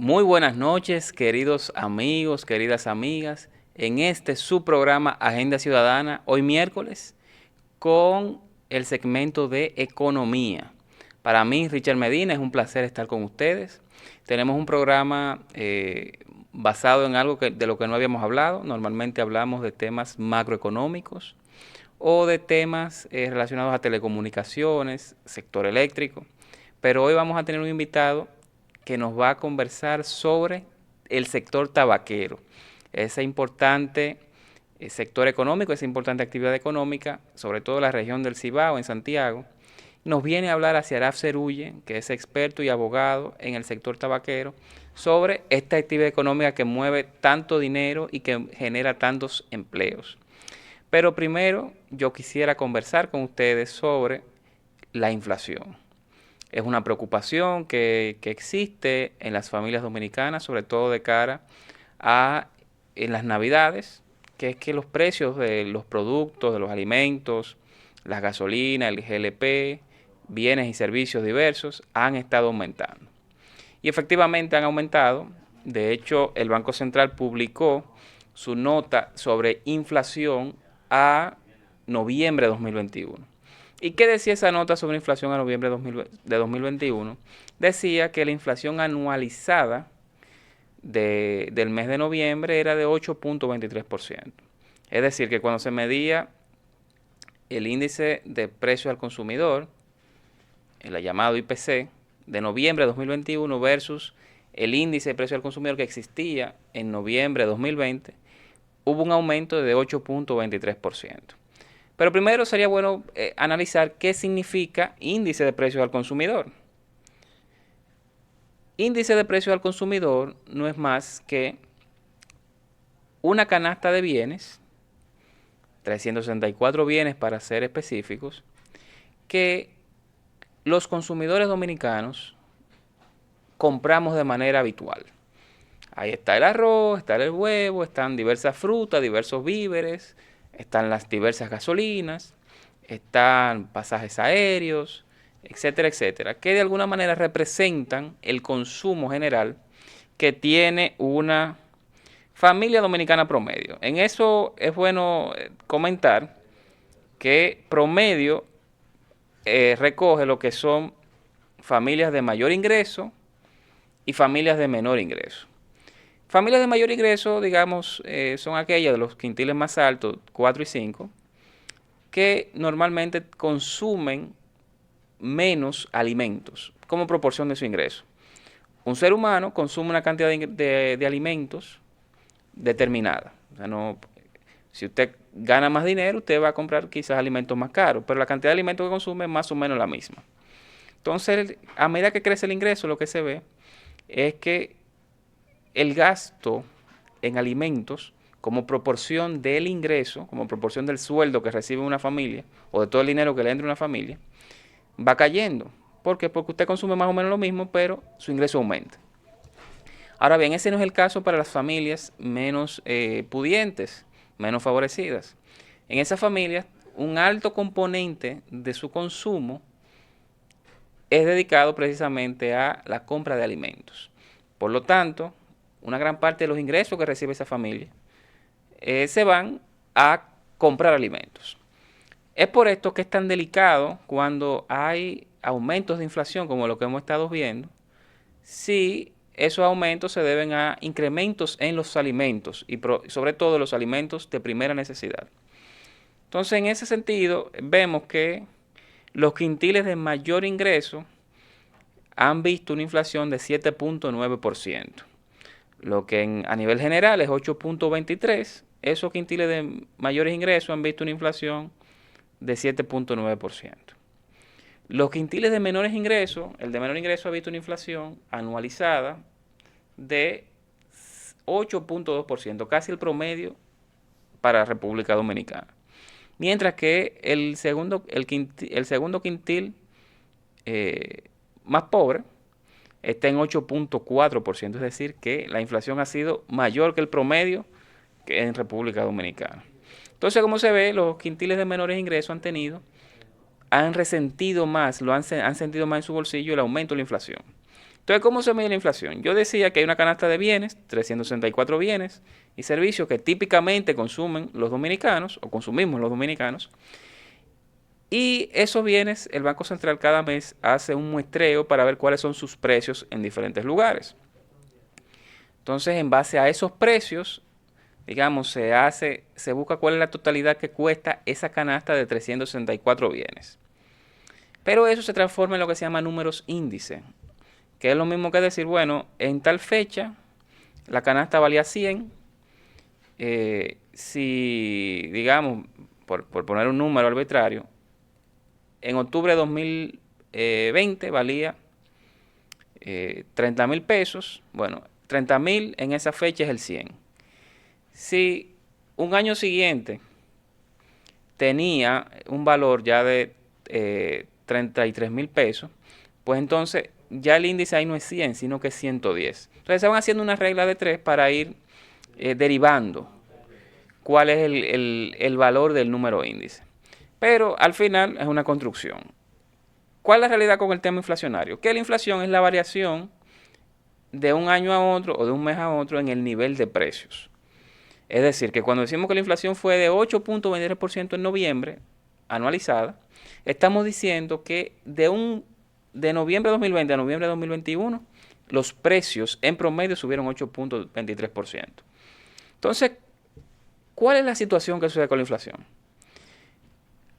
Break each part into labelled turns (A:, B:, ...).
A: Muy buenas noches, queridos amigos, queridas amigas, en este su programa Agenda Ciudadana, hoy miércoles, con el segmento de economía. Para mí, Richard Medina, es un placer estar con ustedes. Tenemos un programa basado en algo de lo que no habíamos hablado. Normalmente hablamos de temas macroeconómicos o de temas relacionados a telecomunicaciones, sector eléctrico. Pero hoy vamos a tener un invitado que nos va a conversar sobre el sector tabaquero, ese importante sector económico, esa importante actividad económica, sobre todo en la región del Cibao, en Santiago. Nos viene a hablar hacia Araf Cerulle, que es experto y abogado en el sector tabaquero, sobre esta actividad económica que mueve tanto dinero y que genera tantos empleos. Pero primero yo quisiera conversar con ustedes sobre la inflación. Es una preocupación que existe en las familias dominicanas, sobre todo de cara a en las navidades, que es que los precios de los productos, de los alimentos, la gasolina, el GLP, bienes y servicios diversos han estado aumentando. Y efectivamente han aumentado. De hecho, el Banco Central publicó su nota sobre inflación a noviembre de 2021. ¿Y qué decía esa nota sobre inflación a noviembre de 2021? Decía que la inflación anualizada del mes de noviembre era de 8.23%. Es decir, que cuando se medía el índice de precio al consumidor, el llamado IPC, de noviembre de 2021 versus el índice de precio al consumidor que existía en noviembre de 2020, hubo un aumento de 8.23%. Pero primero sería bueno analizar qué significa índice de precios al consumidor. Índice de precios al consumidor no es más que una canasta de bienes, 364 bienes para ser específicos, que los consumidores dominicanos compramos de manera habitual. Ahí está el arroz, está el huevo, están diversas frutas, diversos víveres, están las diversas gasolinas, están pasajes aéreos, etcétera, etcétera, que de alguna manera representan el consumo general que tiene una familia dominicana promedio. En eso es bueno comentar que promedio recoge lo que son familias de mayor ingreso y familias de menor ingreso. Familias de mayor ingreso, digamos, son aquellas de los quintiles más altos, 4 y 5, que normalmente consumen menos alimentos como proporción de su ingreso. Un ser humano consume una cantidad de alimentos determinada. O sea, no, si usted gana más dinero, usted va a comprar quizás alimentos más caros, pero la cantidad de alimentos que consume es más o menos la misma. Entonces, a medida que crece el ingreso, lo que se ve es que el gasto en alimentos como proporción del ingreso, como proporción del sueldo que recibe una familia o de todo el dinero que le entra a una familia, va cayendo. ¿Por qué? Porque usted consume más o menos lo mismo, pero su ingreso aumenta. Ahora bien, ese no es el caso para las familias menos pudientes, menos favorecidas. En esas familias, un alto componente de su consumo es dedicado precisamente a la compra de alimentos. Por lo tanto, una gran parte de los ingresos que recibe esa familia se van a comprar alimentos. Es por esto que es tan delicado cuando hay aumentos de inflación como lo que hemos estado viendo, si esos aumentos se deben a incrementos en los alimentos y sobre todo los alimentos de primera necesidad. Entonces, en ese sentido, vemos que los quintiles de mayor ingreso han visto una inflación de 7.9%, lo que a nivel general es 8.23%. Esos quintiles de mayores ingresos han visto una inflación de 7.9%. Los quintiles de menores ingresos, el de menor ingreso ha visto una inflación anualizada de 8.2%, casi el promedio para la República Dominicana. Mientras que el segundo quintil más pobre está en 8.4%, es decir, que la inflación ha sido mayor que el promedio que en República Dominicana. Entonces, como se ve, los quintiles de menores ingresos han resentido más, han sentido más en su bolsillo el aumento de la inflación. Entonces, ¿cómo se mide la inflación? Yo decía que hay una canasta de bienes, 364 bienes y servicios que típicamente consumen los dominicanos o consumimos los dominicanos. Y esos bienes, el Banco Central cada mes hace un muestreo para ver cuáles son sus precios en diferentes lugares. Entonces, en base a esos precios, digamos, se busca cuál es la totalidad que cuesta esa canasta de 364 bienes. Pero eso se transforma en lo que se llama números índice, que es lo mismo que decir, bueno, en tal fecha la canasta valía 100, si, digamos, por poner un número arbitrario, en octubre de 2020 valía 30 mil pesos. Bueno, 30 mil en esa fecha es el 100. Si un año siguiente tenía un valor ya de 33 mil pesos, pues entonces ya el índice ahí no es 100, sino que es 110. Entonces se van haciendo una regla de 3 para ir derivando cuál es el valor del número índice. Pero al final es una construcción. ¿Cuál es la realidad con el tema inflacionario? Que la inflación es la variación de un año a otro o de un mes a otro en el nivel de precios. Es decir, que cuando decimos que la inflación fue de 8.23% en noviembre, anualizada, estamos diciendo que de noviembre de 2020 a noviembre de 2021, los precios en promedio subieron 8.23%. Entonces, ¿cuál es la situación que sucede con la inflación?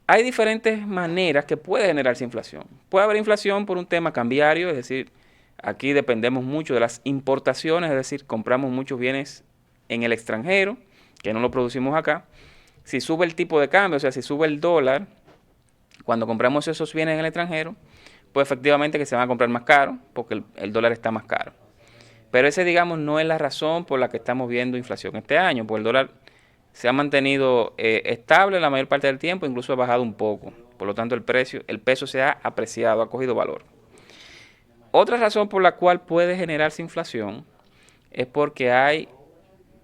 A: Hay diferentes maneras que puede generarse inflación. Puede haber inflación por un tema cambiario, es decir, aquí dependemos mucho de las importaciones, es decir, compramos muchos bienes en el extranjero, que no lo producimos acá. Si sube el tipo de cambio, o sea, si sube el dólar, cuando compramos esos bienes en el extranjero, pues efectivamente que se van a comprar más caro, porque el dólar está más caro. Pero ese, digamos, no es la razón por la que estamos viendo inflación este año, porque el dólar se ha mantenido estable la mayor parte del tiempo, incluso ha bajado un poco. Por lo tanto, el peso se ha apreciado, ha cogido valor. Otra razón por la cual puede generarse inflación es porque hay,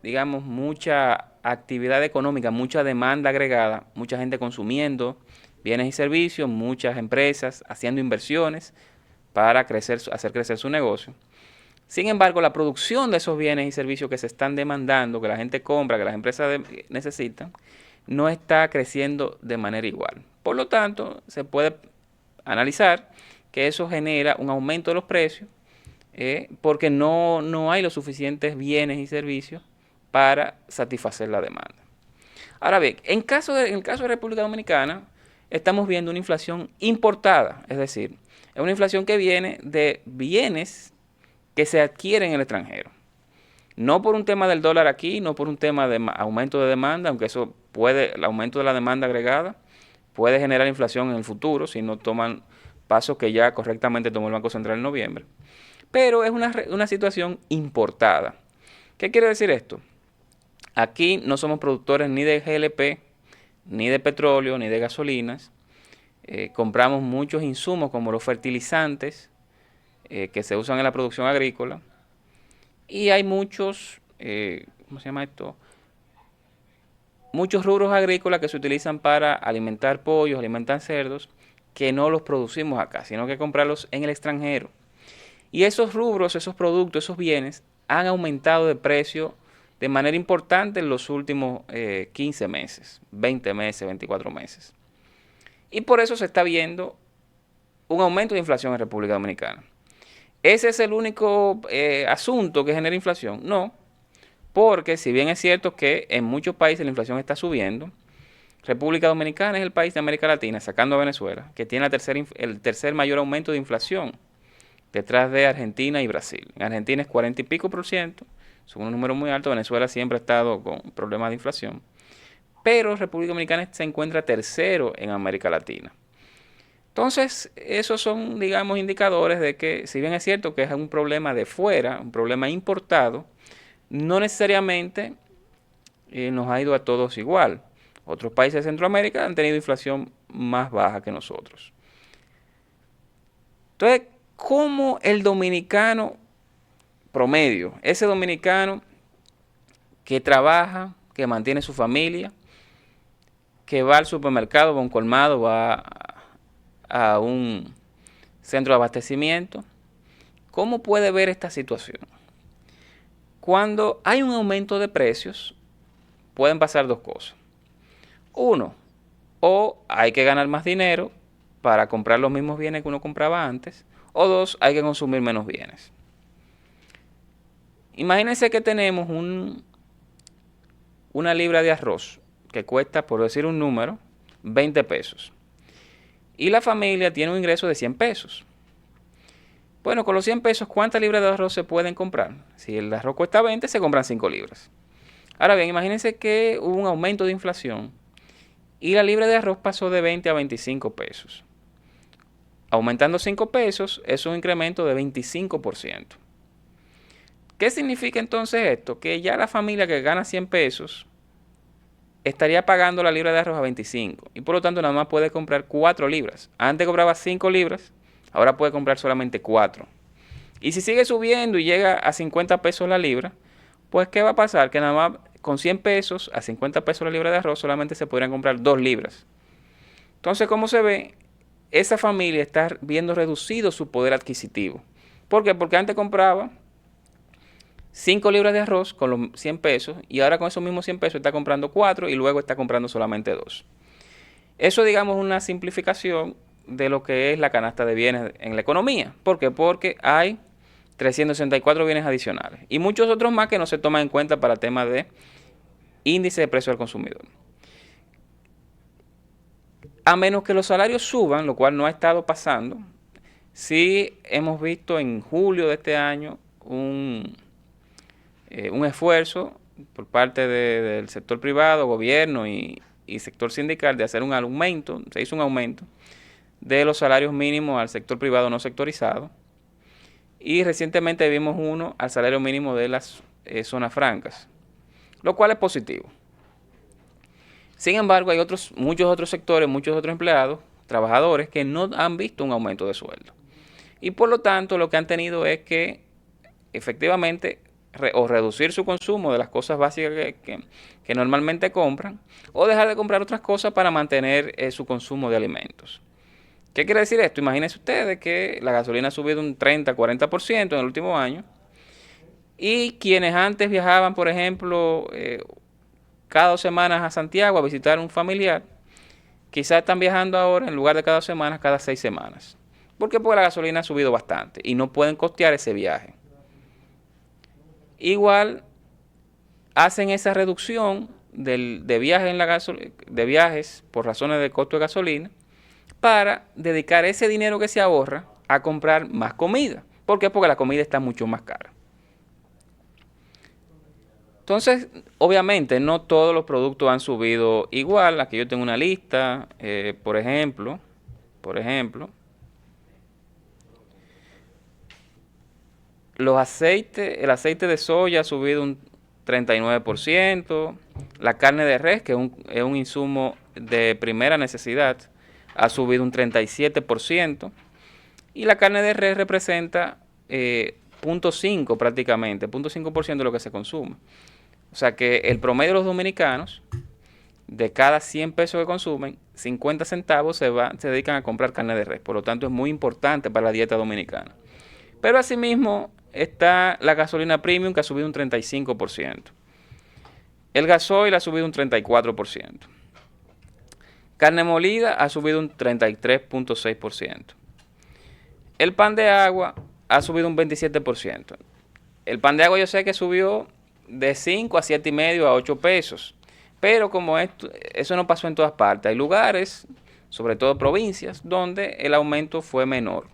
A: digamos, mucha actividad económica, mucha demanda agregada, mucha gente consumiendo bienes y servicios, muchas empresas haciendo inversiones para hacer crecer su negocio. Sin embargo, la producción de esos bienes y servicios que se están demandando, que la gente compra, que las empresas necesitan, no está creciendo de manera igual. Por lo tanto, se puede analizar que eso genera un aumento de los precios porque no hay los suficientes bienes y servicios para satisfacer la demanda. Ahora bien, en el caso de República Dominicana, estamos viendo una inflación importada, es decir, es una inflación que viene de bienes que se adquieren en el extranjero. No por un tema del dólar aquí, no por un tema de aumento de demanda, aunque el aumento de la demanda agregada puede generar inflación en el futuro si no toman pasos que ya correctamente tomó el Banco Central en noviembre. Pero es una situación importada. ¿Qué quiere decir esto? Aquí no somos productores ni de GLP, ni de petróleo, ni de gasolinas. Compramos muchos insumos como los fertilizantes, que se usan en la producción agrícola, y hay muchos, ¿cómo se llama esto? Muchos rubros agrícolas que se utilizan para alimentar pollos, alimentar cerdos, que no los producimos acá, sino que comprarlos en el extranjero. Y esos rubros, esos productos, esos bienes han aumentado de precio de manera importante en los últimos 15 meses, 20 meses, 24 meses. Y por eso se está viendo un aumento de inflación en República Dominicana. ¿Ese es el único asunto que genera inflación? No, porque si bien es cierto que en muchos países la inflación está subiendo, República Dominicana es el país de América Latina, sacando a Venezuela, que tiene el tercer mayor aumento de inflación, detrás de Argentina y Brasil. En Argentina es 40 y pico %, son un número muy alto. Venezuela siempre ha estado con problemas de inflación, pero República Dominicana se encuentra tercero en América Latina. Entonces, esos son, digamos, indicadores de que, si bien es cierto que es un problema de fuera, un problema importado, no necesariamente nos ha ido a todos igual. Otros países de Centroamérica han tenido inflación más baja que nosotros. Entonces, ¿cómo el dominicano promedio, ese dominicano que trabaja, que mantiene su familia, que va al supermercado, va a un colmado, va a un centro de abastecimiento, ¿Cómo puede ver esta situación? Cuando hay un aumento de precios, pueden pasar dos cosas. Uno, o hay que ganar más dinero para comprar los mismos bienes que uno compraba antes, o dos, hay que consumir menos bienes. Imagínense que tenemos una libra de arroz que cuesta, por decir un número, 20 pesos. Y la familia tiene un ingreso de 100 pesos. Bueno, con los 100 pesos, ¿cuántas libras de arroz se pueden comprar? Si el arroz cuesta 20, se compran 5 libras. Ahora bien, imagínense que hubo un aumento de inflación y la libra de arroz pasó de 20 a 25 pesos. Aumentando 5 pesos es un incremento de 25%. ¿Qué significa entonces esto? Que ya la familia que gana 100 pesos estaría pagando la libra de arroz a 25 y por lo tanto nada más puede comprar 4 libras. Antes cobraba 5 libras, ahora puede comprar solamente 4. Y si sigue subiendo y llega a 50 pesos la libra, pues ¿qué va a pasar? Que nada más con 100 pesos a 50 pesos la libra de arroz solamente se podrían comprar 2 libras. Entonces, ¿cómo se ve? Esa familia está viendo reducido su poder adquisitivo. ¿Por qué? Porque antes compraba 5 libras de arroz con los 100 pesos y ahora con esos mismos 100 pesos está comprando 4 y luego está comprando solamente 2. Eso, digamos, es una simplificación de lo que es la canasta de bienes en la economía. ¿Por qué? Porque hay 364 bienes adicionales y muchos otros más que no se toman en cuenta para temas de índice de precio al consumidor. A menos que los salarios suban, lo cual no ha estado pasando, sí hemos visto en julio de este año un esfuerzo por parte del sector privado, gobierno y sector sindical de hacer un aumento, se hizo un aumento de los salarios mínimos al sector privado no sectorizado y recientemente vimos uno al salario mínimo de las zonas francas, lo cual es positivo. Sin embargo, hay muchos otros sectores, muchos otros empleados, trabajadores que no han visto un aumento de sueldo. Y por lo tanto, lo que han tenido es que efectivamente o reducir su consumo de las cosas básicas que normalmente compran o dejar de comprar otras cosas para mantener su consumo de alimentos. ¿Qué quiere decir esto? Imagínense ustedes que la gasolina ha subido un 30-40% en el último año y quienes antes viajaban, por ejemplo, cada 2 semanas a Santiago a visitar a un familiar, quizás están viajando ahora en lugar de cada 2 semanas, cada 6 semanas. ¿Por qué? Porque la gasolina ha subido bastante y no pueden costear ese viaje. Igual hacen esa reducción de viajes por razones de costo de gasolina para dedicar ese dinero que se ahorra a comprar más comida. ¿Por qué? Porque la comida está mucho más cara. Entonces, obviamente, no todos los productos han subido igual. Aquí yo tengo una lista, por ejemplo, el aceite de soya ha subido un 39%, la carne de res, que es un insumo de primera necesidad, ha subido un 37%, y la carne de res representa 0.5 prácticamente, 0.5% de lo que se consume. O sea que el promedio de los dominicanos, de cada 100 pesos que consumen, 50 centavos se dedican a comprar carne de res. Por lo tanto, es muy importante para la dieta dominicana. Pero asimismo está la gasolina premium, que ha subido un 35%. El gasoil ha subido un 34%. Carne molida ha subido un 33.6%. El pan de agua ha subido un 27%. El pan de agua yo sé que subió de 5 a 7,5 a 8 pesos. Pero como eso no pasó en todas partes. Hay lugares, sobre todo provincias, donde el aumento fue menor.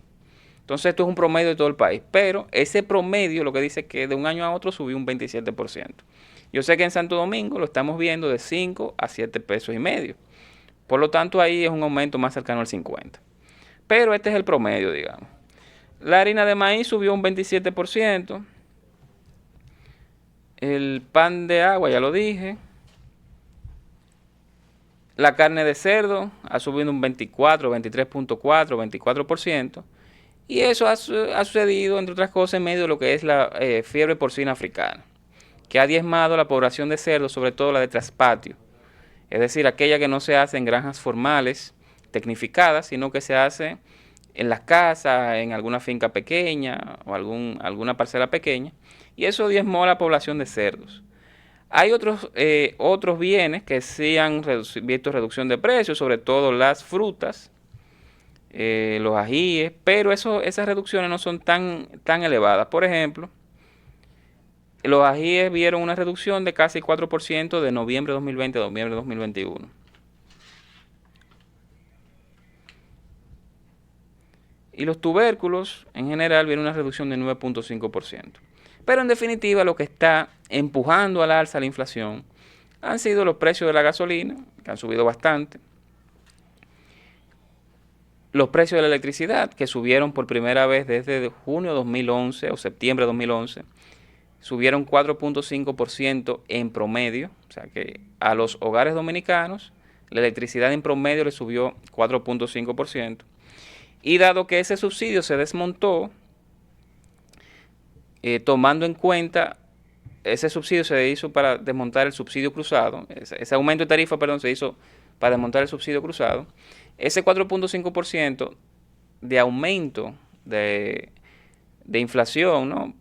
A: Entonces esto es un promedio de todo el país. Pero ese promedio lo que dice es que de un año a otro subió un 27%. Yo sé que en Santo Domingo lo estamos viendo de 5 a 7 pesos y medio. Por lo tanto ahí es un aumento más cercano al 50%. Pero este es el promedio, digamos. La harina de maíz subió un 27%. El pan de agua, ya lo dije. La carne de cerdo ha subido un 24, 23.4, 24%. Y eso ha sucedido, entre otras cosas, en medio de lo que es la fiebre porcina africana, que ha diezmado la población de cerdos, sobre todo la de traspatio. Es decir, aquella que no se hace en granjas formales, tecnificadas, sino que se hace en las casas, en alguna finca pequeña o alguna parcela pequeña, y eso diezmó a la población de cerdos. Hay otros bienes que sí han visto reducción de precios, sobre todo las frutas, los ajíes, pero esas reducciones no son tan elevadas. Por ejemplo, los ajíes vieron una reducción de casi 4% de noviembre de 2020 a noviembre de 2021. Y los tubérculos en general vieron una reducción de 9.5%. Pero en definitiva lo que está empujando al alza la inflación han sido los precios de la gasolina, que han subido bastante, los precios de la electricidad, que subieron por primera vez desde junio de 2011 o septiembre de 2011, subieron 4.5% en promedio, o sea que a los hogares dominicanos la electricidad en promedio le subió 4.5%. Y dado que ese subsidio se desmontó, tomando en cuenta, ese subsidio se hizo para desmontar el subsidio cruzado, ese aumento de tarifa, perdón, se hizo para desmontar el subsidio cruzado, ese 4.5% de aumento de inflación, ¿no?,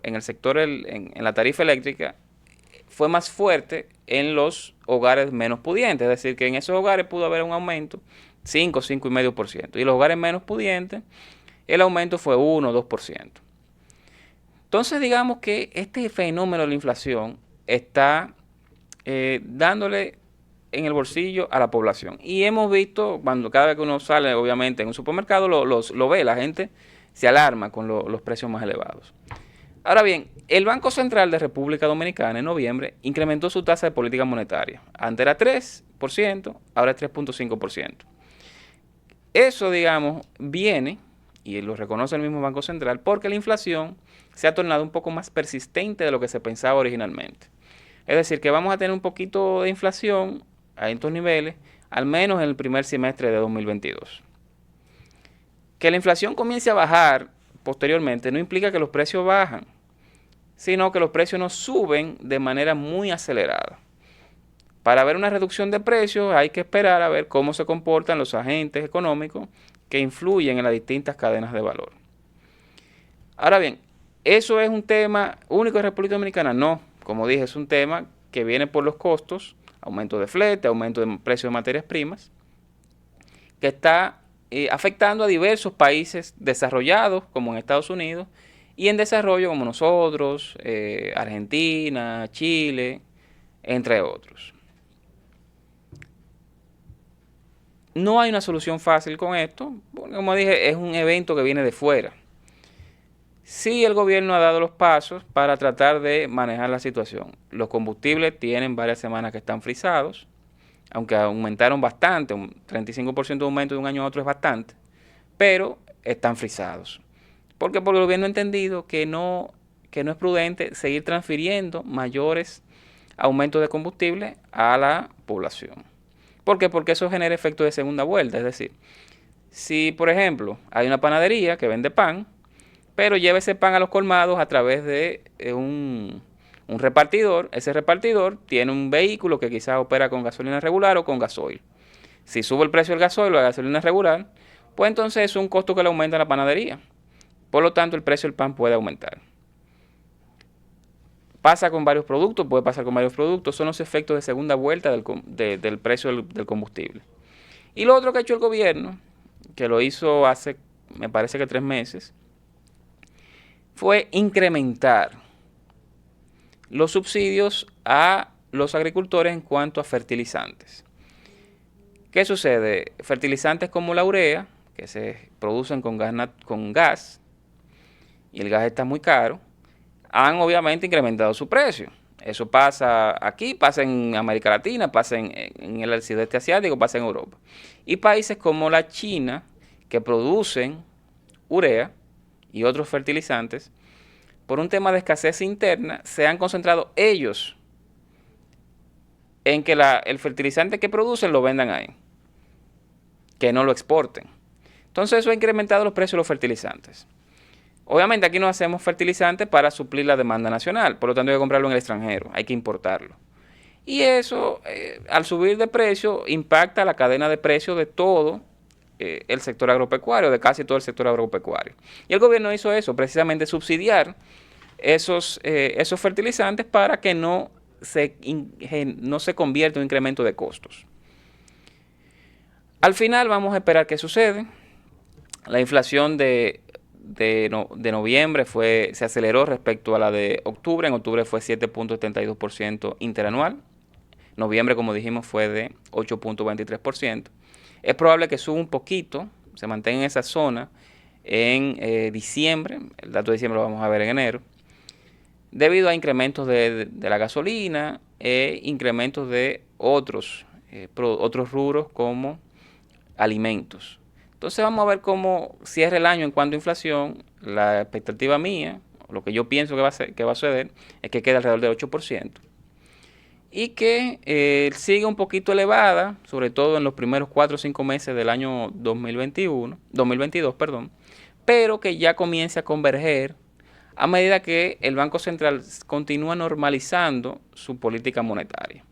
A: en el sector, en la tarifa eléctrica, fue más fuerte en los hogares menos pudientes, es decir, que en esos hogares pudo haber un aumento 5,5%, y los hogares menos pudientes, el aumento fue 1 o 2%. Entonces, digamos que este fenómeno de la inflación está dándole en el bolsillo a la población. Y hemos visto, cada vez que uno sale, obviamente, en un supermercado, lo ve, la gente se alarma con los precios más elevados. Ahora bien, el Banco Central de República Dominicana en noviembre incrementó su tasa de política monetaria. Antes era 3%, ahora es 3.5%. Eso, digamos, viene, y lo reconoce el mismo Banco Central, porque la inflación se ha tornado un poco más persistente de lo que se pensaba originalmente. Es decir, que vamos a tener un poquito de inflación a estos niveles, al menos en el primer semestre de 2022. Que la inflación comience a bajar posteriormente no implica que los precios bajan, sino que los precios no suben de manera muy acelerada. Para ver una reducción de precios hay que esperar a ver cómo se comportan los agentes económicos que influyen en las distintas cadenas de valor. Ahora bien, ¿eso es un tema único de República Dominicana? No, como dije, es un tema que viene por los costos, aumento de flete, aumento de precios de materias primas, que está afectando a diversos países desarrollados, como en Estados Unidos, y en desarrollo como nosotros, Argentina, Chile, entre otros. No hay una solución fácil con esto, porque, como dije, es un evento que viene de fuera. Sí, el gobierno ha dado los pasos para tratar de manejar la situación. Los combustibles tienen varias semanas que están frisados, aunque aumentaron bastante, un 35% de aumento de un año a otro es bastante, pero están frisados. Porque el gobierno ha entendido que no es prudente seguir transfiriendo mayores aumentos de combustible a la población. ¿Por qué? Porque eso genera efecto de segunda vuelta. Es decir, si por ejemplo hay una panadería que vende pan, pero lleva ese pan a los colmados a través de un repartidor, ese repartidor tiene un vehículo que quizás opera con gasolina regular o con gasoil. Si sube el precio del gasoil o la gasolina regular, pues entonces es un costo que le aumenta a la panadería. Por lo tanto, el precio del pan puede aumentar. Pasa con varios productos, puede pasar con varios productos, son los efectos de segunda vuelta del precio del combustible. Y lo otro que ha hecho el gobierno, que lo hizo hace, me parece que 3 meses, fue incrementar los subsidios a los agricultores en cuanto a fertilizantes. ¿Qué sucede? Fertilizantes como la urea, que se producen con gas, y el gas está muy caro, han obviamente incrementado su precio. Eso pasa aquí, pasa en América Latina, pasa en el sudeste asiático, pasa en Europa. Y países como la China, que producen urea y otros fertilizantes, por un tema de escasez interna, se han concentrado ellos en que el fertilizante que producen lo vendan ahí, que no lo exporten. Entonces eso ha incrementado los precios de los fertilizantes. Obviamente aquí no hacemos fertilizantes para suplir la demanda nacional, por lo tanto hay que comprarlo en el extranjero, hay que importarlo. Y eso, al subir de precio, impacta la cadena de precios de todo el sector agropecuario, de casi todo el sector agropecuario. Y el gobierno hizo eso, precisamente subsidiar esos fertilizantes para que no se convierta en un incremento de costos. Al final vamos a esperar qué sucede. La inflación de noviembre se aceleró respecto a la de octubre. En octubre fue 7.72% interanual. Noviembre, como dijimos, fue de 8.23%. Es probable que suba un poquito, se mantenga en esa zona en diciembre. El dato de diciembre lo vamos a ver en enero, debido a incrementos de la gasolina e incrementos de otros rubros como alimentos. Entonces vamos a ver cómo cierra el año en cuanto a inflación. La expectativa mía, lo que yo pienso que va a suceder, es que quede alrededor del 8%. Y que siga un poquito elevada, sobre todo en los primeros 4 o 5 meses del año 2022, pero que ya comience a converger a medida que el Banco Central continúa normalizando su política monetaria.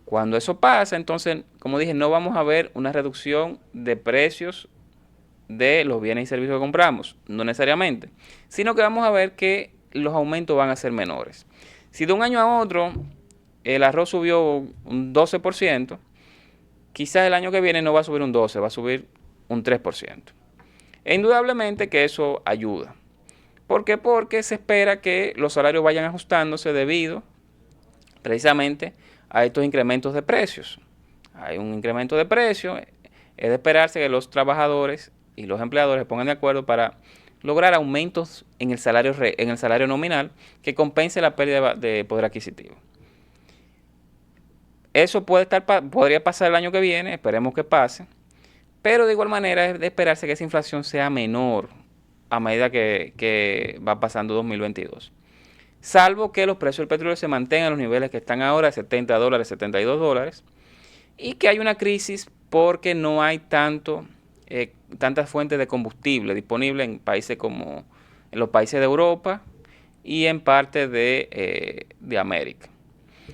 A: Cuando eso pasa, entonces, como dije, no vamos a ver una reducción de precios de los bienes y servicios que compramos, no necesariamente, sino que vamos a ver que los aumentos van a ser menores. Si de un año a otro el arroz subió un 12%, quizás el año que viene no va a subir un 12%, va a subir un 3%. E indudablemente que eso ayuda. ¿Por qué? Porque se espera que los salarios vayan ajustándose debido precisamente a estos incrementos de precios. Hay un incremento de precios, es de esperarse que los trabajadores y los empleadores se pongan de acuerdo para lograr aumentos en el salario nominal que compense la pérdida de poder adquisitivo. Eso podría pasar el año que viene, esperemos que pase, pero de igual manera es de esperarse que esa inflación sea menor a medida que va pasando 2022. Salvo que los precios del petróleo se mantengan a los niveles que están ahora, $70, $72, y que hay una crisis porque no hay tantas fuentes de combustible disponibles en los países de Europa y en parte de América.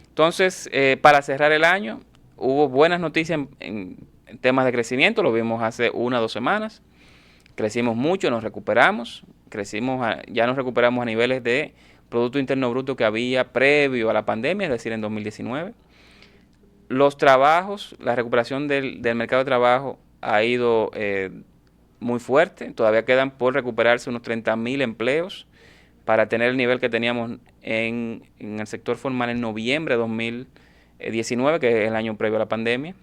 A: Entonces, para cerrar el año, hubo buenas noticias en temas de crecimiento, lo vimos hace 1 o 2 semanas. Crecimos mucho, nos recuperamos, ya nos recuperamos a niveles de Producto Interno Bruto que había previo a la pandemia, es decir, en 2019. Los trabajos, la recuperación del mercado de trabajo ha ido muy fuerte, todavía quedan por recuperarse unos 30.000 empleos para tener el nivel que teníamos en el sector formal en noviembre de 2019, que es el año previo a la pandemia.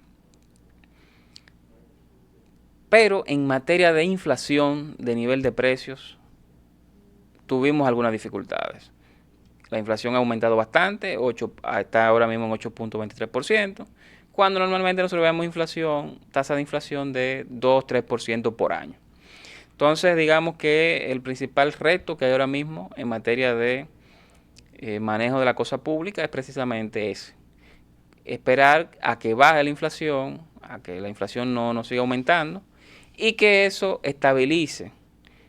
A: Pero en materia de inflación, de nivel de precios, tuvimos algunas dificultades. La inflación ha aumentado bastante, está ahora mismo en 8.23%, cuando normalmente nosotros vemos tasa de inflación de 2-3% por año. Entonces, digamos que el principal reto que hay ahora mismo en materia de manejo de la cosa pública es precisamente ese. Esperar a que baje la inflación, a que la inflación no siga aumentando y que eso estabilice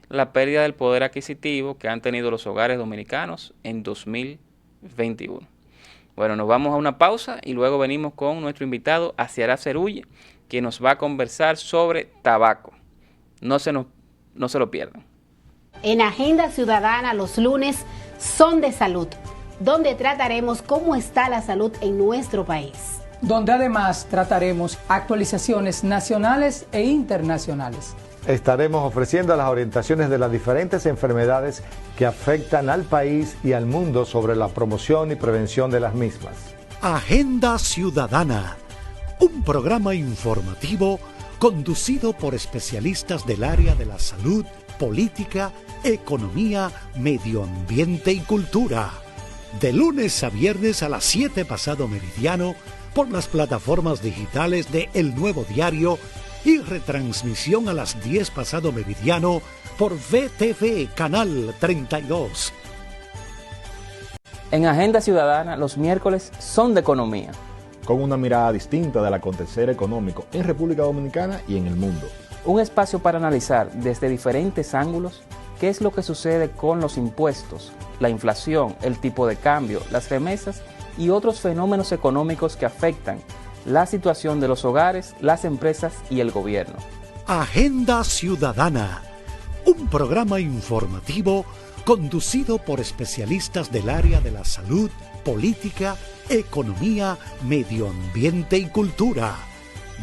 A: la pérdida del poder adquisitivo que han tenido los hogares dominicanos en 2021. Bueno, nos vamos a una pausa y luego venimos con nuestro invitado, Aciara Cerulle, que nos va a conversar sobre tabaco. No se lo pierdan.
B: En Agenda Ciudadana los lunes son de salud, donde trataremos cómo está la salud en nuestro país.
C: Donde además trataremos actualizaciones nacionales e internacionales.
D: Estaremos ofreciendo las orientaciones de las diferentes enfermedades que afectan al país y al mundo sobre la promoción y prevención de las mismas.
E: Agenda Ciudadana, un programa informativo conducido por especialistas del área de la salud, política, economía, medio ambiente y cultura. De lunes a viernes a las 7 pasado meridiano por las plataformas digitales de El Nuevo Diario y retransmisión a las 10 pasado meridiano por VTV Canal 32.
A: En Agenda Ciudadana, los miércoles son de economía.
F: Con una mirada distinta del acontecer económico en República Dominicana y en el mundo.
A: Un espacio para analizar desde diferentes ángulos qué es lo que sucede con los impuestos, la inflación, el tipo de cambio, las remesas y otros fenómenos económicos que afectan la situación de los hogares, las empresas y el gobierno.
E: Agenda Ciudadana, un programa informativo conducido por especialistas del área de la salud, política, economía, medio ambiente y cultura.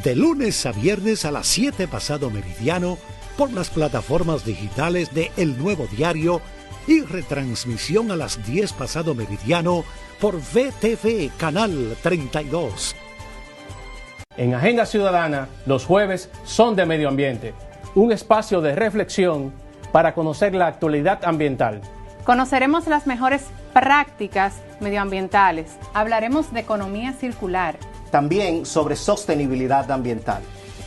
E: De lunes a viernes a las 7 pasado meridiano por las plataformas digitales de El Nuevo Diario y retransmisión a las 10 pasado meridiano por VTV Canal 32.
G: En Agenda Ciudadana, los jueves son de medio ambiente, un espacio de reflexión para conocer la actualidad ambiental.
H: Conoceremos las mejores prácticas medioambientales. Hablaremos de economía circular.
I: También sobre sostenibilidad ambiental,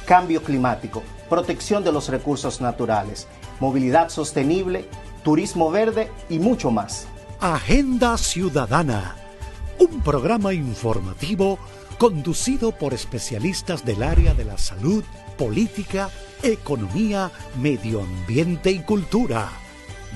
I: cambio climático, protección de los recursos naturales, movilidad sostenible, turismo verde y mucho más.
E: Agenda Ciudadana, un programa informativo conducido por especialistas del área de la salud, política, economía, medio ambiente y cultura.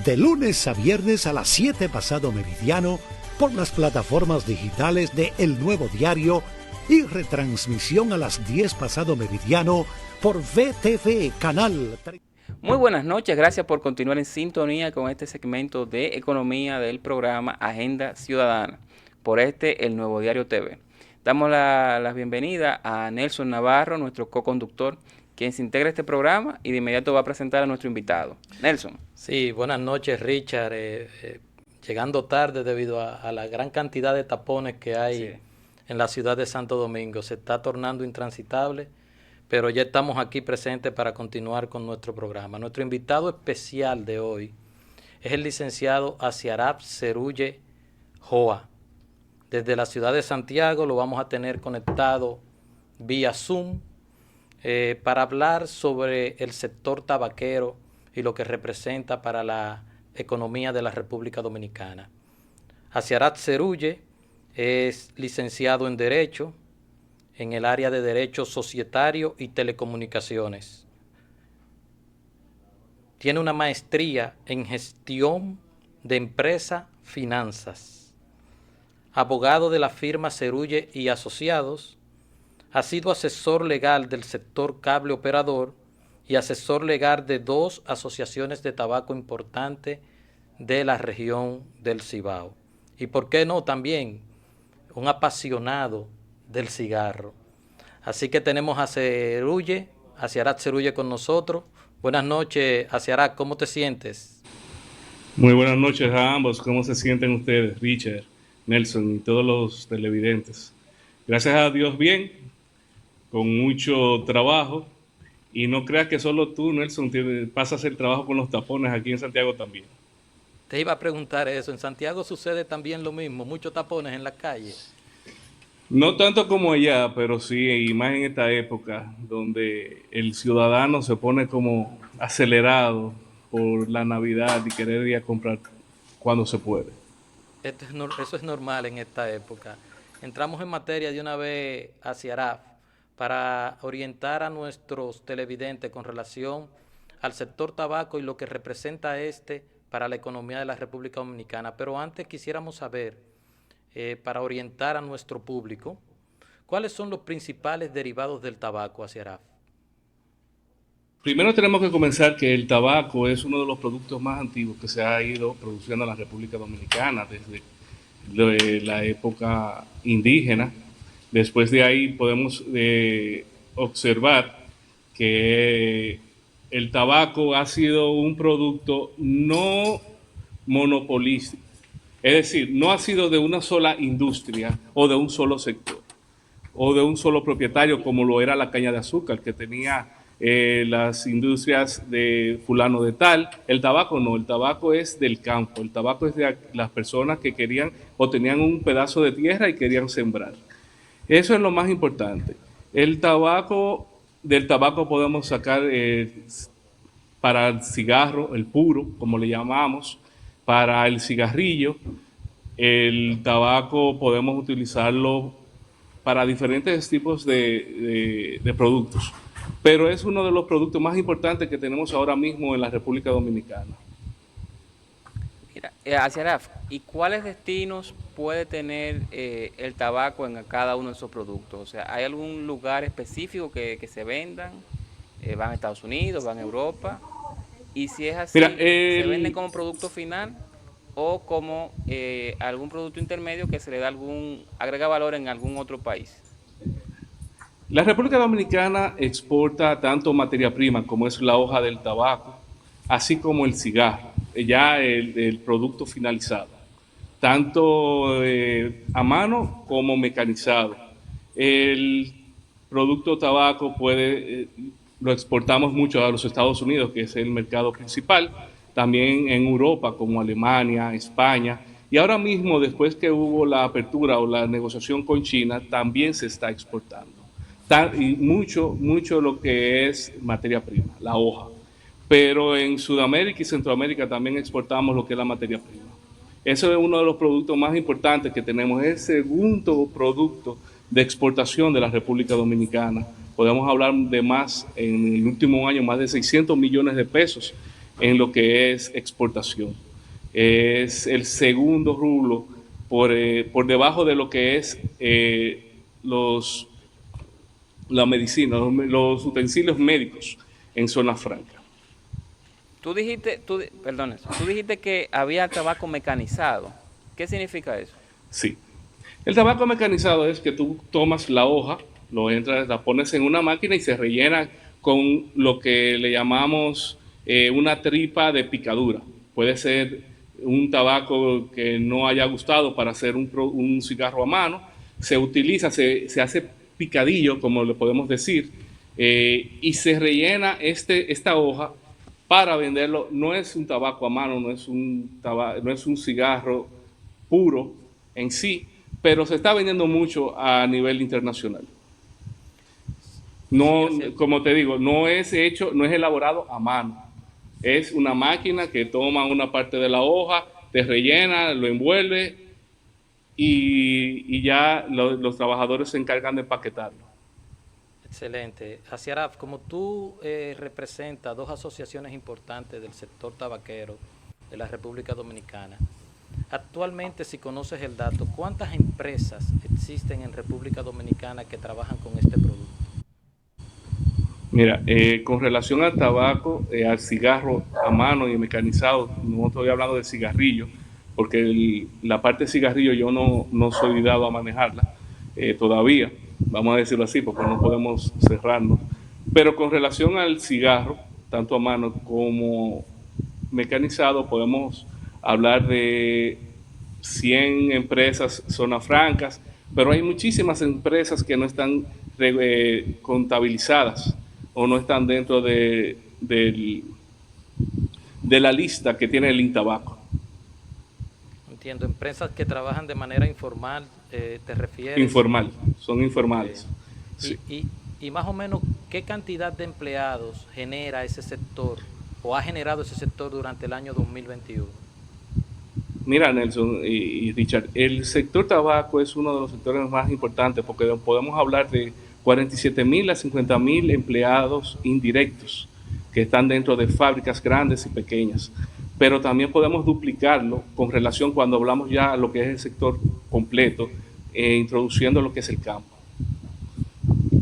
E: De lunes a viernes a las 7 pasado meridiano por las plataformas digitales de El Nuevo Diario y retransmisión a las 10 pasado meridiano por VTV Canal 3.
A: Muy buenas noches, gracias por continuar en sintonía con este segmento de economía del programa Agenda Ciudadana por El Nuevo Diario TV. Damos la bienvenida a Nelson Navarro, nuestro co-conductor, quien se integra a este programa y de inmediato va a presentar a nuestro invitado. Nelson.
J: Sí, buenas noches, Richard. Llegando tarde debido a la gran cantidad de tapones que hay en la ciudad de Santo Domingo. Se está tornando intransitable, pero ya estamos aquí presentes para continuar con nuestro programa. Nuestro invitado especial de hoy es el licenciado Asiaraf Cerulle Joa. Desde la ciudad de Santiago lo vamos a tener conectado vía Zoom para hablar sobre el sector tabaquero y lo que representa para la economía de la República Dominicana. Asiaraf Cerulle es licenciado en Derecho en el área de Derecho Societario y Telecomunicaciones. Tiene una maestría en Gestión de Empresa, Finanzas. Abogado de la firma Cerulle y Asociados, ha sido asesor legal del sector cable operador y asesor legal de 2 asociaciones de tabaco importantes de la región del Cibao. Y por qué no, también un apasionado del cigarro. Así que tenemos a Asiaraf Cerulle con nosotros. Buenas noches, Asiaraf, ¿cómo te sientes?
K: Muy buenas noches a ambos. ¿Cómo se sienten ustedes, Richard, Nelson y todos los televidentes? Gracias a Dios, bien, con mucho trabajo. Y no creas que solo tú, Nelson, pasas el trabajo con los tapones. Aquí en Santiago también.
J: Te iba a preguntar eso. ¿En Santiago sucede también lo mismo? ¿Muchos tapones en la calle?
K: No tanto como allá, pero sí, y más en esta época, donde el ciudadano se pone como acelerado por la Navidad y querer ir a comprar cuando se puede.
J: Eso es normal en esta época. Entramos en materia de una vez, Asiaraf, para orientar a nuestros televidentes con relación al sector tabaco y lo que representa para la economía de la República Dominicana. Pero antes quisiéramos saber, para orientar a nuestro público, ¿cuáles son los principales derivados del tabaco, Asiaraf?
K: Primero tenemos que comenzar que el tabaco es uno de los productos más antiguos que se ha ido produciendo en la República Dominicana desde la época indígena. Después de ahí podemos observar que el tabaco ha sido un producto no monopolístico, es decir, no ha sido de una sola industria o de un solo sector o de un solo propietario como lo era la caña de azúcar, que tenía las industrias de fulano de tal. El tabaco no, el tabaco es del campo, el tabaco es de las personas que querían o tenían un pedazo de tierra y querían sembrar. Eso es lo más importante. Del tabaco podemos sacar para el cigarro, el puro, como le llamamos, para el cigarrillo. El tabaco podemos utilizarlo para diferentes tipos de productos, pero es uno de los productos más importantes que tenemos ahora mismo en la República Dominicana.
A: Mira, Asiaraf, ¿y cuáles destinos puede tener el tabaco en cada uno de esos productos? O sea, ¿hay algún lugar específico que se vendan van a Estados Unidos, van a Europa, y si es así,
K: Mira,
A: ¿se venden como producto final o como algún producto intermedio que se le da agrega valor en algún otro país?
K: La República Dominicana exporta tanto materia prima como es la hoja del tabaco, así como el cigarro, ya el producto finalizado, tanto a mano como mecanizado. El producto tabaco lo exportamos mucho a los Estados Unidos, que es el mercado principal, también en Europa como Alemania, España, y ahora mismo, después que hubo la apertura o la negociación con China, también se está exportando. Y mucho lo que es materia prima, la hoja. Pero en Sudamérica y Centroamérica también exportamos lo que es la materia prima. Eso es uno de los productos más importantes que tenemos, es el segundo producto de exportación de la República Dominicana. Podemos hablar de más, en el último año, más de 600 millones de pesos en lo que es exportación. Es el segundo rublo por debajo de lo que es la medicina, los utensilios médicos en zona franca.
A: Tú dijiste que había tabaco mecanizado. ¿Qué significa eso?
K: Sí. El tabaco mecanizado es que tú tomas la hoja, la pones en una máquina y se rellena con lo que le llamamos una tripa de picadura. Puede ser un tabaco que no haya gustado para hacer un cigarro a mano. Se utiliza, se hace picadillo, como le podemos decir, y se rellena esta hoja para venderlo. No es un tabaco a mano, no es un cigarro puro en sí, pero se está vendiendo mucho a nivel internacional. No, como te digo, no es elaborado a mano. Es una máquina que toma una parte de la hoja, te rellena, lo envuelve y ya los trabajadores se encargan de empaquetarlo.
J: Excelente. Asiaraf, como tú representas dos asociaciones importantes del sector tabaquero de la República Dominicana, actualmente, si conoces el dato, ¿cuántas empresas existen en República Dominicana que trabajan con este producto?
K: Mira, con relación al tabaco, al cigarro a mano y mecanizado, no estoy hablando de cigarrillo, porque la parte de cigarrillo yo no soy dado a manejarla todavía, vamos a decirlo así, porque no podemos cerrarnos. Pero con relación al cigarro, tanto a mano como mecanizado, podemos hablar de 100 empresas zona francas, pero hay muchísimas empresas que no están contabilizadas o no están dentro de la lista que tiene el Intabaco.
J: Entiendo, empresas que trabajan de manera informal, ¿te refieres?
K: Informal, son informales.
J: Sí. Y más o menos, ¿qué cantidad de empleados genera ese sector o ha generado ese sector durante el año 2021?
K: Mira, Nelson y Richard, el sector tabaco es uno de los sectores más importantes porque podemos hablar de 47,000 a 50,000 empleados indirectos que están dentro de fábricas grandes y pequeñas. Pero también podemos duplicarlo con relación cuando hablamos ya a lo que es el sector completo, introduciendo lo que es el campo.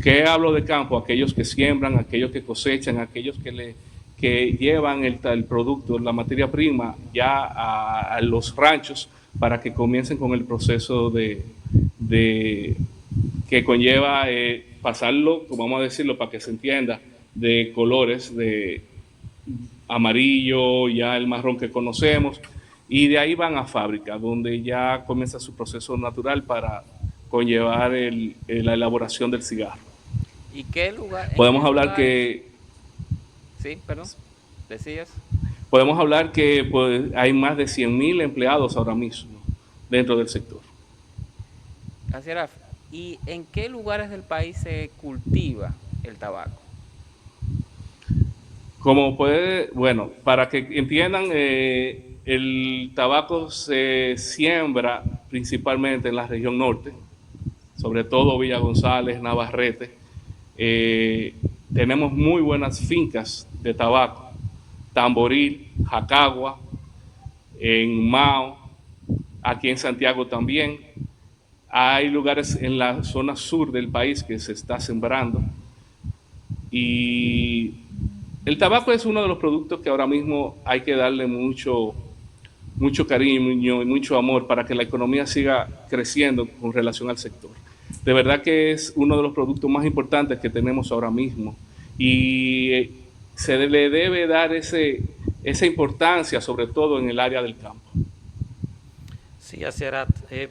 K: ¿Qué hablo de campo? Aquellos que siembran, aquellos que cosechan, aquellos que llevan el producto, la materia prima, ya a los ranchos para que comiencen con el proceso que conlleva pasarlo, vamos a decirlo para que se entienda, de colores, de amarillo, ya el marrón que conocemos, y de ahí van a fábrica, donde ya comienza su proceso natural para conllevar la elaboración del cigarro.
A: ¿Y qué lugar?
K: Podemos hablar que...
A: Sí, perdón, decías.
K: Podemos hablar que pues, hay más de 100,000 empleados ahora mismo dentro del sector.
A: Asiaraf, ¿y en qué lugares del país se cultiva el tabaco?
K: Bueno, para que entiendan, el tabaco se siembra principalmente en la región norte, sobre todo Villa González, Navarrete. Tenemos muy buenas fincas de tabaco, Tamboril, Jacagua, en Mao, aquí en Santiago también. Hay lugares en la zona sur del país que se está sembrando Y el tabaco es uno de los productos que ahora mismo hay que darle mucho cariño y mucho amor para que la economía siga creciendo con relación al sector. De verdad que es uno de los productos más importantes que tenemos ahora mismo y se le debe dar esa importancia, sobre todo en el área del campo.
J: Sí, Asiarat,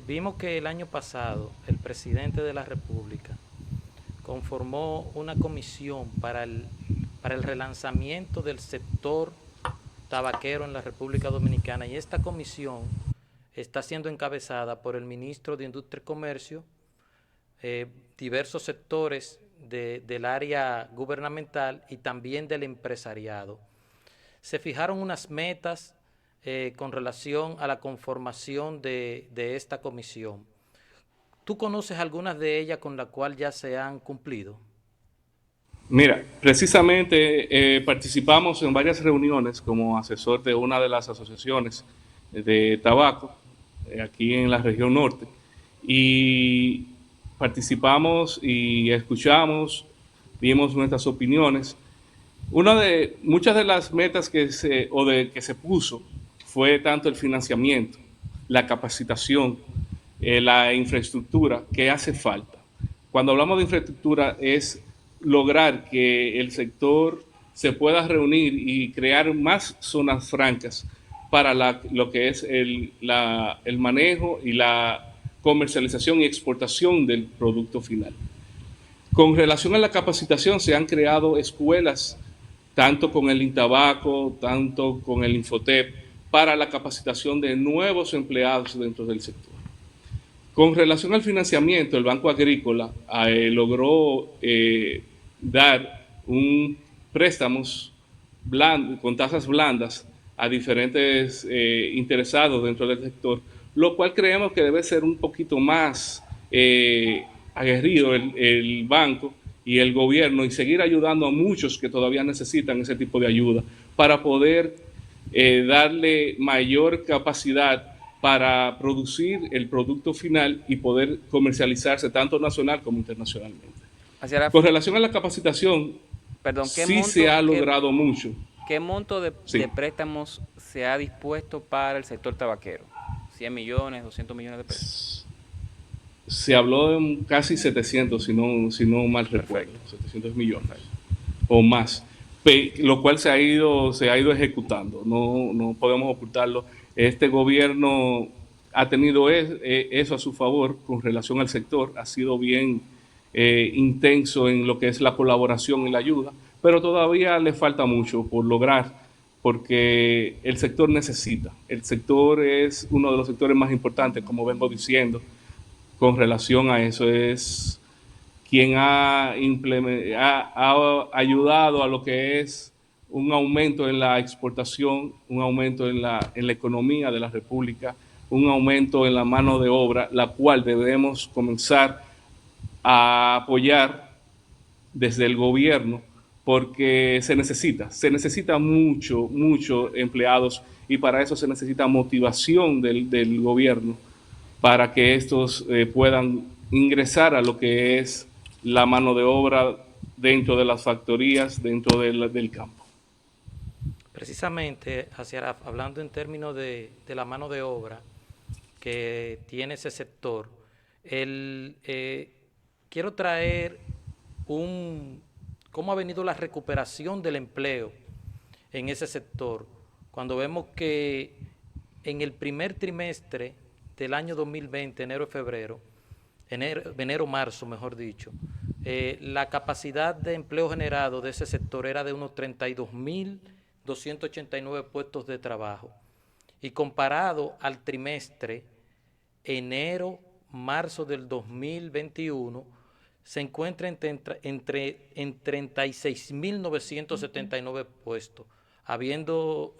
J: vimos que el año pasado el presidente de la República conformó una comisión para el relanzamiento del sector tabaquero en la República Dominicana, y esta comisión está siendo encabezada por el ministro de Industria y Comercio, diversos sectores del área gubernamental y también del empresariado. Se fijaron unas metas con relación a la conformación de esta comisión. ¿Tú conoces algunas de ellas con las cuales ya se han cumplido?
K: Mira, precisamente participamos en varias reuniones como asesor de una de las asociaciones de tabaco aquí en la región norte, y participamos y escuchamos, dimos nuestras opiniones. Muchas de las metas que se puso fue tanto el financiamiento, la capacitación, la infraestructura que hace falta. Cuando hablamos de infraestructura es lograr que el sector se pueda reunir y crear más zonas francas para lo que es el manejo y la comercialización y exportación del producto final. Con relación a la capacitación, se han creado escuelas, tanto con el Intabaco, tanto con el Infotep, para la capacitación de nuevos empleados dentro del sector. Con relación al financiamiento, el Banco Agrícola logró dar préstamos con tasas blandas a diferentes interesados dentro del sector, lo cual creemos que debe ser un poquito más aguerrido el banco y el gobierno, y seguir ayudando a muchos que todavía necesitan ese tipo de ayuda para poder darle mayor capacidad para producir el producto final y poder comercializarse tanto nacional como internacionalmente. Con relación a la capacitación, se ha logrado mucho.
A: ¿Qué monto de préstamos se ha dispuesto para el sector tabaquero? ¿100 millones, 200 millones de pesos?
K: Se habló de casi 700, si no mal recuerdo, 700 millones o más, lo cual se ha ido ejecutando, no podemos ocultarlo. Este gobierno ha tenido eso a su favor con relación al sector, ha sido bien intenso en lo que es la colaboración y la ayuda, pero todavía le falta mucho por lograr, porque el sector necesita. El sector es uno de los sectores más importantes, como vengo diciendo, con relación a eso. Es quien ha ayudado a lo que es un aumento en la exportación, un aumento en la economía de la República, un aumento en la mano de obra, la cual debemos comenzar a apoyar desde el gobierno, porque se necesita mucho empleados, y para eso se necesita motivación del gobierno para que estos puedan ingresar a lo que es la mano de obra dentro de las factorías, dentro del campo.
J: Precisamente, hablando en términos de la mano de obra que tiene ese sector, quiero traer cómo ha venido la recuperación del empleo en ese sector, cuando vemos que en el primer trimestre del año 2020, enero-marzo, mejor dicho, la capacidad de empleo generado de ese sector era de unos 32.289 puestos de trabajo, y comparado al trimestre enero-marzo del 2021, se encuentra en 36.979 puestos, habiendo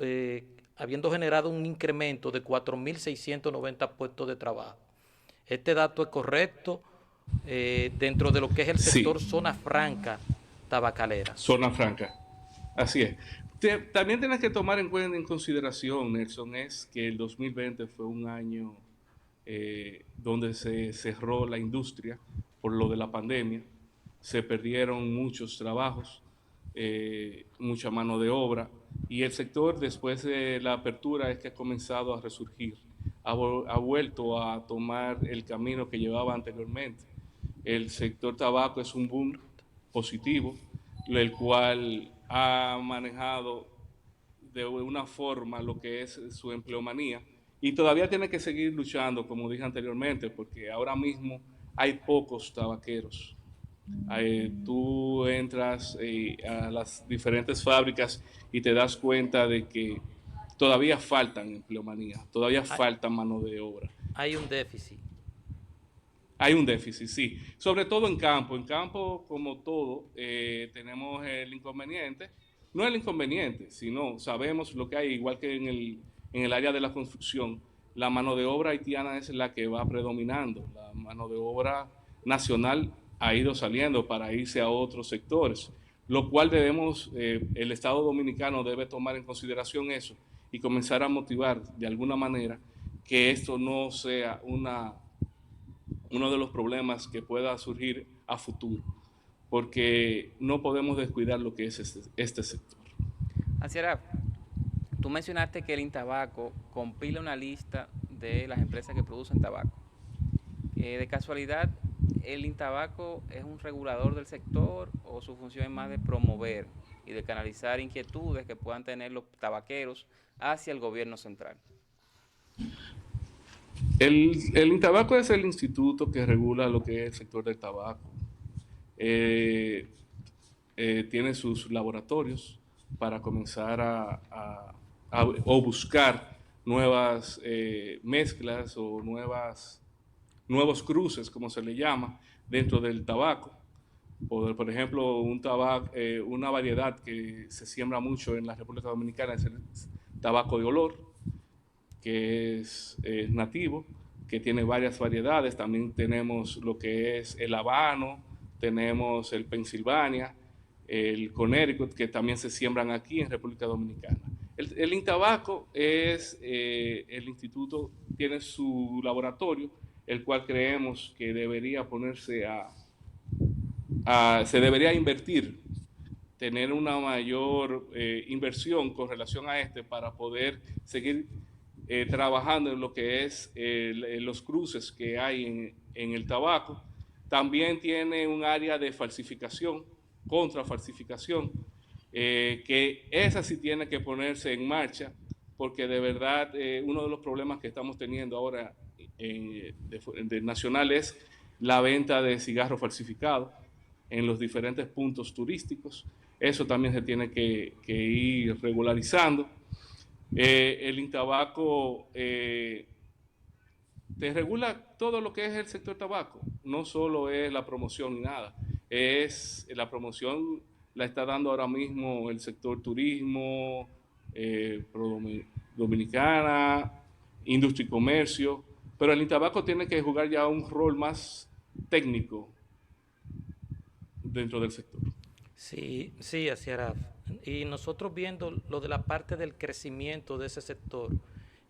J: generado un incremento de 4.690 puestos de trabajo. Este dato es correcto dentro de lo que es el sector zona franca tabacalera.
K: Zona franca, así es. También tienes que tomar en consideración, Nelson, es que el 2020 fue un año donde se cerró la industria por lo de la pandemia, se perdieron muchos trabajos, mucha mano de obra, y el sector después de la apertura es que ha comenzado a resurgir, ha vuelto a tomar el camino que llevaba anteriormente. El sector tabaco es un boom positivo, el cual ha manejado de una forma lo que es su empleomanía, y todavía tiene que seguir luchando, como dije anteriormente, porque ahora mismo hay pocos tabaqueros. Tú entras a las diferentes fábricas y te das cuenta de que todavía faltan empleomanía, todavía falta mano de obra.
J: Hay un déficit.
K: Hay un déficit, sí. Sobre todo en campo. En campo, como todo, tenemos el inconveniente. No el inconveniente, sino sabemos lo que hay, igual que en el área de la construcción. La mano de obra haitiana es la que va predominando. La mano de obra nacional ha ido saliendo para irse a otros sectores, lo cual el Estado Dominicano debe tomar en consideración eso y comenzar a motivar de alguna manera que esto no sea uno de los problemas que pueda surgir a futuro, porque no podemos descuidar lo que es este sector.
A: Asieraf, tú mencionaste que el Intabaco compila una lista de las empresas que producen tabaco. De casualidad, ¿el Intabaco es un regulador del sector o su función es más de promover y de canalizar inquietudes que puedan tener los tabaqueros hacia el gobierno central?
K: El Intabaco es el instituto que regula lo que es el sector del tabaco. Tiene sus laboratorios para comenzar o buscar nuevas mezclas o nuevos cruces, como se le llama, dentro del tabaco. Por ejemplo, una variedad que se siembra mucho en la República Dominicana es el tabaco de olor, que es nativo, que tiene varias variedades. También tenemos lo que es el habano, tenemos el Pennsylvania, el Connecticut, que también se siembran aquí en República Dominicana. El Intabaco el instituto tiene su laboratorio, el cual creemos que debería ponerse se debería invertir, tener una mayor inversión con relación a para poder seguir trabajando en lo que es los cruces que hay en el tabaco. También tiene un área de falsificación, contra falsificación, que esa sí tiene que ponerse en marcha, porque de verdad uno de los problemas que estamos teniendo ahora de nacional es la venta de cigarros falsificados en los diferentes puntos turísticos. Eso también se tiene que ir regularizando. El Intabaco te regula todo lo que es el sector tabaco, no solo es la promoción ni nada, es la promoción la está dando ahora mismo el sector turismo, Dominicana, industria y comercio, pero el Intabaco tiene que jugar ya un rol más técnico dentro del sector.
J: Sí, Asieraf. Y nosotros viendo lo de la parte del crecimiento de ese sector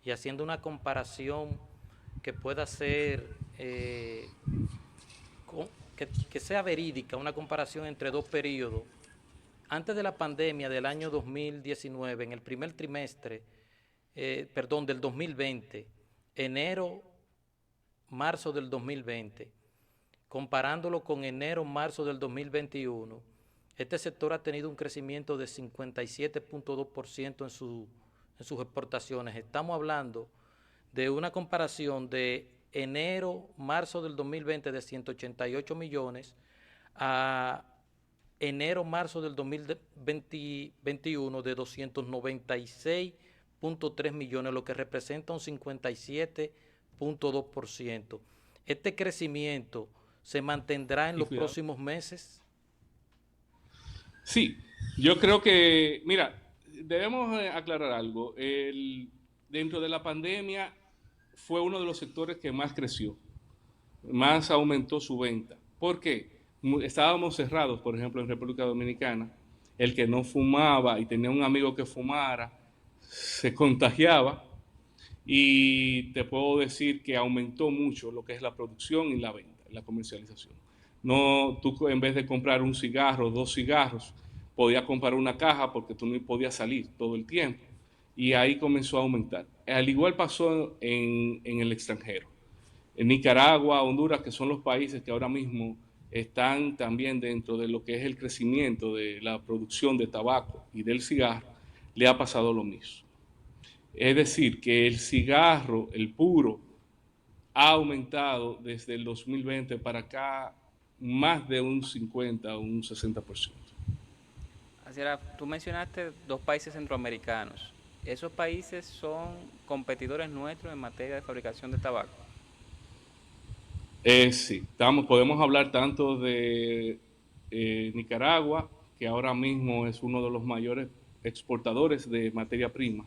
J: y haciendo una comparación que pueda ser, que sea verídica, una comparación entre dos periodos. Antes de la pandemia del año 2019, en el primer trimestre, del 2020, enero-marzo del 2020, comparándolo con enero-marzo del 2021, este sector ha tenido un crecimiento de 57.2% en sus exportaciones. Estamos hablando de una comparación de enero-marzo del 2020 de 188 millones a enero-marzo del 2021 de 296.3 millones, lo que representa un 57.2%. ¿Este crecimiento se mantendrá en los próximos meses?
K: Sí, yo creo que, mira, debemos aclarar algo. Dentro de la pandemia fue uno de los sectores que más creció, más aumentó su venta. ¿Por qué? Estábamos cerrados, por ejemplo, en República Dominicana. El que no fumaba y tenía un amigo que fumara, se contagiaba, y te puedo decir que aumentó mucho lo que es la producción y la venta, la comercialización. No, tú en vez de comprar un cigarro, 2 cigarros, podías comprar una caja porque tú no podías salir todo el tiempo. Y ahí comenzó a aumentar. Al igual pasó en el extranjero. En Nicaragua, Honduras, que son los países que ahora mismo están también dentro de lo que es el crecimiento de la producción de tabaco y del cigarro, le ha pasado lo mismo. Es decir, que el cigarro, el puro, ha aumentado desde el 2020 para acá más de un 50 o un 60%.
A: Así era, tú mencionaste 2 países centroamericanos. ¿Esos países son competidores nuestros en materia de fabricación de tabaco?
K: Sí, podemos hablar tanto de Nicaragua, que ahora mismo es uno de los mayores exportadores de materia prima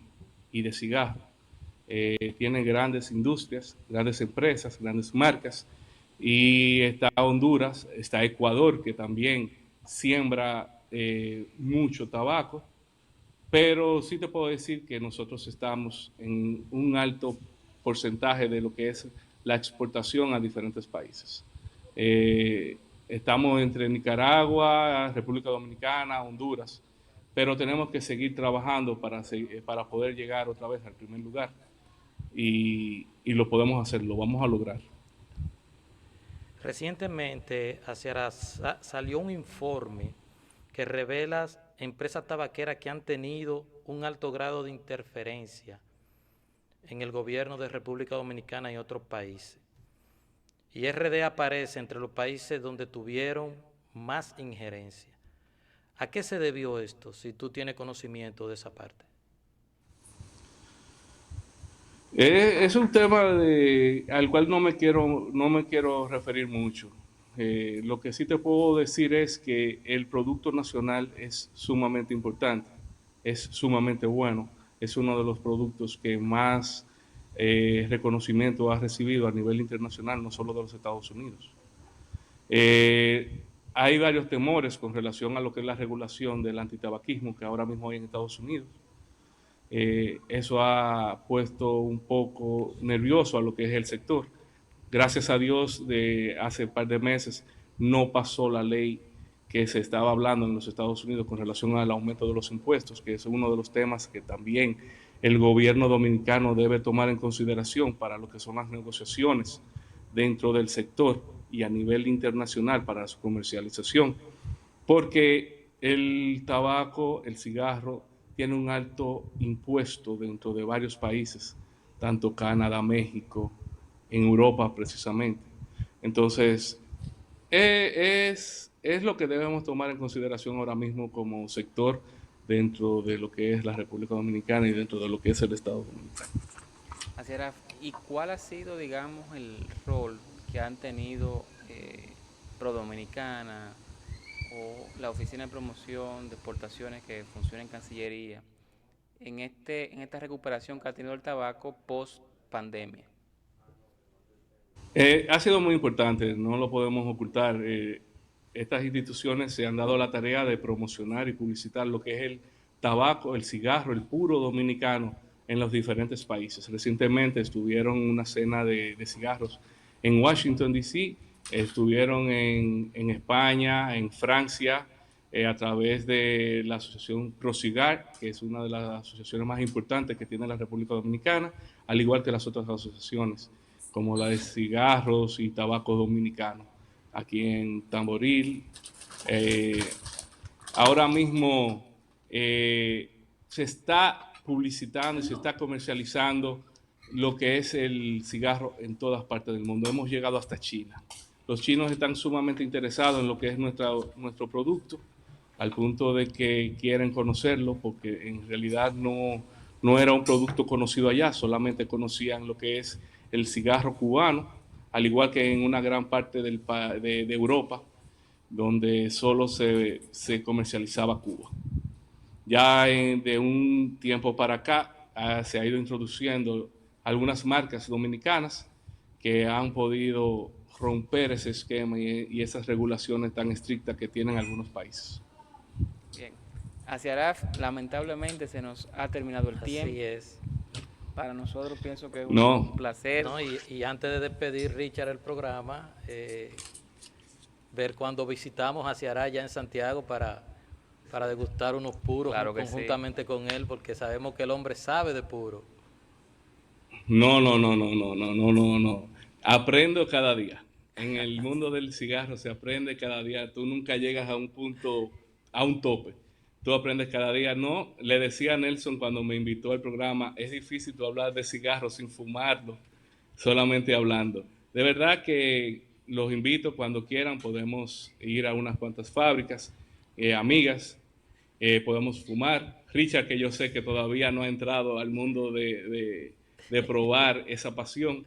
K: y de cigarro. Tiene grandes industrias, grandes empresas, grandes marcas. Y está Honduras, está Ecuador, que también siembra mucho tabaco. Pero sí te puedo decir que nosotros estamos en un alto porcentaje de lo que es la exportación a diferentes países. Estamos entre Nicaragua, República Dominicana, Honduras, pero tenemos que seguir trabajando para poder llegar otra vez al primer lugar. Y lo podemos hacer, lo vamos a lograr.
J: Recientemente salió un informe que revela empresas tabaqueras que han tenido un alto grado de interferencia en el gobierno de República Dominicana y otros países. Y RD aparece entre los países donde tuvieron más injerencia. ¿A qué se debió esto, si tú tienes conocimiento de esa parte?
K: Es un tema al cual no me quiero referir mucho. Lo que sí te puedo decir es que el producto nacional es sumamente importante, es sumamente bueno, es uno de los productos que más reconocimiento ha recibido a nivel internacional, no solo de los Estados Unidos. Hay varios temores con relación a lo que es la regulación del antitabaquismo que ahora mismo hay en Estados Unidos. Eso ha puesto un poco nervioso a lo que es el sector. Gracias a Dios, hace un par de meses no pasó la ley que se estaba hablando en los Estados Unidos con relación al aumento de los impuestos, que es uno de los temas que también el gobierno dominicano debe tomar en consideración para lo que son las negociaciones dentro del sector y a nivel internacional para su comercialización, porque el tabaco, el cigarro, tiene un alto impuesto dentro de varios países, tanto Canadá, México, en Europa precisamente. Entonces, es lo que debemos tomar en consideración ahora mismo como sector dentro de lo que es la República Dominicana y dentro de lo que es el Estado Dominicano.
A: Así era. ¿Y cuál ha sido, digamos, el rol que han tenido Pro Dominicana o la Oficina de Promoción de Exportaciones que funciona en Cancillería en esta recuperación que ha tenido el tabaco post pandemia?
K: Ha sido muy importante, no lo podemos ocultar. Estas instituciones se han dado la tarea de promocionar y publicitar lo que es el tabaco, el cigarro, el puro dominicano en los diferentes países. Recientemente estuvieron una cena de cigarros en Washington, D.C., estuvieron en España, en Francia, a través de la asociación Procigar, que es una de las asociaciones más importantes que tiene la República Dominicana, al igual que las otras asociaciones, como la de cigarros y tabaco dominicano, aquí en Tamboril. Ahora mismo se está publicitando y se está comercializando lo que es el cigarro en todas partes del mundo. Hemos llegado hasta China. Los chinos están sumamente interesados en lo que es nuestro producto, al punto de que quieren conocerlo, porque en realidad no era un producto conocido allá, solamente conocían lo que es el cigarro cubano, al igual que en una gran parte de Europa, donde solo se comercializaba Cuba. Ya de un tiempo para acá se ha ido introduciendo algunas marcas dominicanas que han podido romper ese esquema y esas regulaciones tan estrictas que tienen algunos países.
A: Bien, Asiaraf, lamentablemente se nos ha terminado el tiempo.
J: Así es.
A: Para nosotros pienso que es un placer.
J: No, y antes de despedir, Richard, el programa, ver cuando visitamos a Ceará ya en Santiago para para degustar unos puros
A: Claro que
J: conjuntamente con él, porque sabemos que el hombre sabe de puro.
K: No, no, no, no, no, no, no, no, no. Aprendo cada día. En el mundo del cigarro se aprende cada día. Tú nunca llegas a un punto, a un tope. Tú aprendes cada día. No, le decía a Nelson cuando me invitó al programa, es difícil tú hablar de cigarros sin fumarlo, solamente hablando. De verdad que los invito cuando quieran, podemos ir a unas cuantas fábricas, amigas, podemos fumar. Richard, que yo sé que todavía no ha entrado al mundo de probar esa pasión,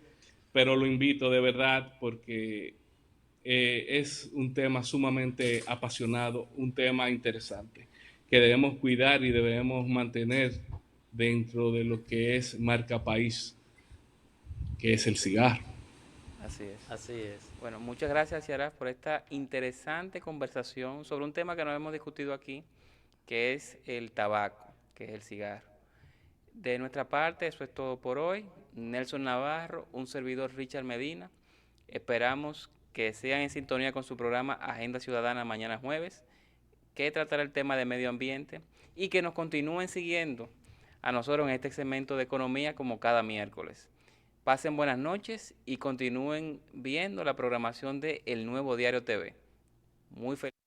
K: pero lo invito de verdad porque es un tema sumamente apasionado, un tema interesante, que debemos cuidar y debemos mantener dentro de lo que es marca país, que es el cigarro.
A: Así es.
J: Así es.
A: Bueno, muchas gracias, Ciarás, por esta interesante conversación sobre un tema que no hemos discutido aquí, que es el tabaco, que es el cigarro. De nuestra parte, eso es todo por hoy. Nelson Navarro, un servidor Richard Medina. Esperamos que sean en sintonía con su programa Agenda Ciudadana mañana jueves, que tratará el tema de medio ambiente, y que nos continúen siguiendo a nosotros en este segmento de economía como cada miércoles. Pasen buenas noches y continúen viendo la programación de El Nuevo Diario TV. Muy feliz.